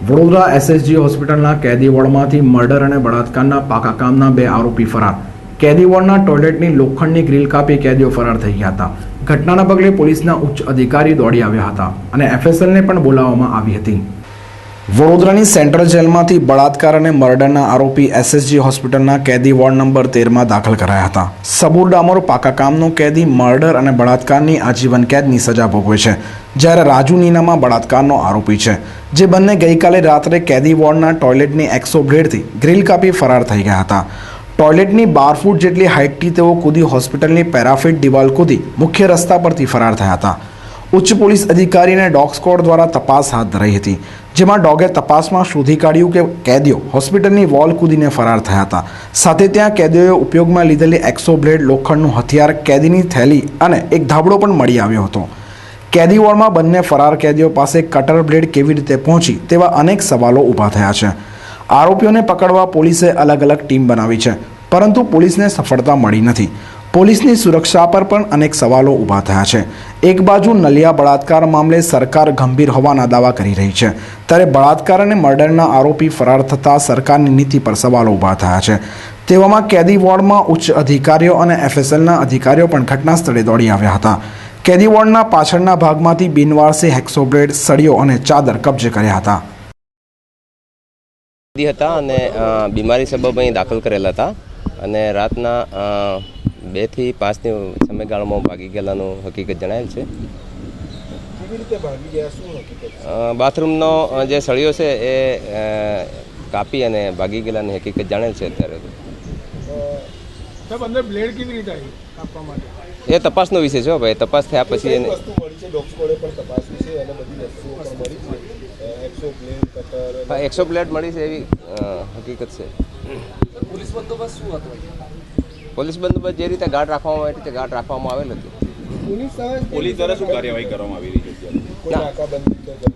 Vadodara SSG હોસ્પિટલના કેદી વોર્ડમાંથી murder અને બળાત્કારના પાકા કામના 2 આરોપી ફરાર। કેદી વોર્ડના ટોયલેટની લોખંડની ગ્રીલ કાપી કેદીઓ ફરાર થઈ ગયા હતા। ઘટનાના પગલે પોલીસના ઉચ્ચ અધિકારી દોડી આવ્યા હતા અને એફએસએલને પણ બોલાવવામાં આવી હતી। વડોદરાની સેન્ટ્રલ જેલમાંથી બળાત્કાર અને મર્ડરના આરોપી એસએસજી હોસ્પિટલના કેદી વોર્ડ નંબર 13માં દાખલ કરાયા હતા। સબૂર ડામોર પાકા કામનો કેદી મર્ડર અને બળાત્કારની આજીવન કેદની સજા ભોગવે છે, જ્યારે રાજુ નીનામા બળાત્કારનો આરોપી છે, જે બંને ગઈકાલે રાત્રે કેદી વોર્ડના ટોયલેટની એક્સો બ્લેડથી ગ્રીલ કાપી ફરાર થઈ ગયા હતા। ટોયલેટની 12 ફૂટ જેટલી હાઇટથી તેઓ કૂદી હોસ્પિટલની પેરાફિટ દિવાલ કૂદી મુખ્ય રસ્તા પરથી ફરાર થયા હતા। ઉચ્ચ પોલીસ અધિકારી અને ડોગ સ્ક્વોડ દ્વારા તપાસ હાથ ધરાઈ હતી, જેમાં ડોગે તપાસમાં શોધી કાઢ્યું કે કેદીઓ હોસ્પિટલની વોલ કૂદીને ફરાર થયા હતા। સાથે ત્યાં કેદીઓએ ઉપયોગમાં લીધેલી એક્સો બ્લેડ, લોખંડનું હથિયાર, કેદીની થેલી અને એક ધાબળો પણ મળી આવ્યો હતો। કેદી વોર્ડમાં બંને ફરાર કેદીઓ પાસે કટર બ્લેડ કેવી રીતે પહોંચી તેવા અનેક સવાલો ઊભા થયા છે। આરોપીઓને પકડવા પોલીસે અલગ અલગ ટીમ બનાવી છે, પરંતુ પોલીસને સફળતા મળી નથી। પોલીસની સુરક્ષા પર પણ અનેક સવાલો ઊભા થયા છે। એક બાજુ નલિયા બળાત્કાર મામલે સરકાર ગંભીર હોવાના દાવા કરી રહી છે, ત્યારે બળાત્કાર અને મર્ડરના આરોપી ફરાર થતાં સરકારની નીતિ પર સવાલો ઊભા થયા છે। તેવામાં કેદી વોર્ડમાં ઉચ્ચ અધિકારીઓ અને એફએસએલના અધિકારીઓ પણ ઘટના સ્થળે દોડી આવ્યા હતા। કેદી વોર્ડના પાછળના ભાગમાંથી બિનવારસી હેક્સો બ્લેડ, સળીઓ અને ચાદર કબજે કર્યા હતા। અને બીમારી સબબ અહીં દાખલ કરેલા હતા અને રાતના 2 થી 5 ની સમયગાળામાં ભાગી ગયેલાનું હકીકત જણાયેલ છે। બાથરૂમનો જે સળિયો છે એ કાપી અને ભાગી ગયેલાની હકીકત જાણેલ છે। અત્યારે એ તપાસનો વિષય છે ભાઈ, તપાસ થયા પછી એને એક્સો બ્લેડ મળી છે એવી હકીકત છે। પોલીસ બંદોબસ્ત શું હતો? પોલીસ બંદોબસ્ત જે રીતે ગાર્ડ રાખવામાં આવે રીતે ગાર્ડ રાખવામાં આવેલ હતું। પોલીસ દ્વારા શું કાર્યવાહી કરવામાં આવી રહી છે?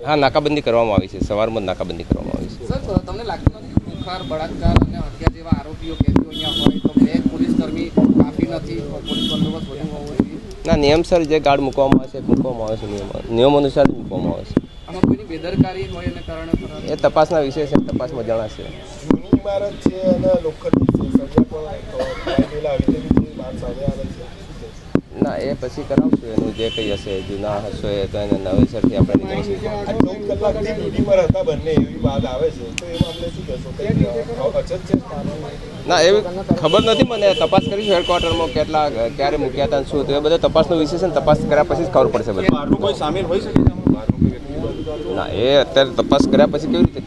હા, નાકાબંધી કરવામાં આવી છે, સવારમાં જ નાકાબંધી કરવામાં આવી છે। સર, તમને લાગતું નથી કે બુખાર, બળાત્કાર અને હત્યા જેવા આરોપીઓ કેદીઓ અહીંયા હોય તો 2 પોલીસ કર્મી કાફી નથી, પોલીસ બંદોબસ્ત વધુ હોવો જોઈએ? ના, નિયમસર જે ગાર્ડ મૂકવામાં આવે છે મૂકવામાં આવે છે, નિયમ અનુસાર જ મૂકવામાં આવે છે। આમાં કોઈની બેદરકારી હોય એને કારણે એ તપાસના વિષય છે, તપાસમાં જણાશે। ના, એ પછી કરાવશું, એનું જે કંઈ હશે જૂના હશે તો એને નવેસરથી આપણે ના, એવી ખબર નથી મને, તપાસ કરીશું હેડક્વાર્ટરમાં ક્યારે મૂક્યા હતા શું, તો એ બધો તપાસનો વિષય છે ને, તપાસ કર્યા પછી જ ખબર પડશે બધું। કોઈ સામેલ હોઈ શકે? ના, એ અત્યારે તપાસ કર્યા પછી કેવી રીતે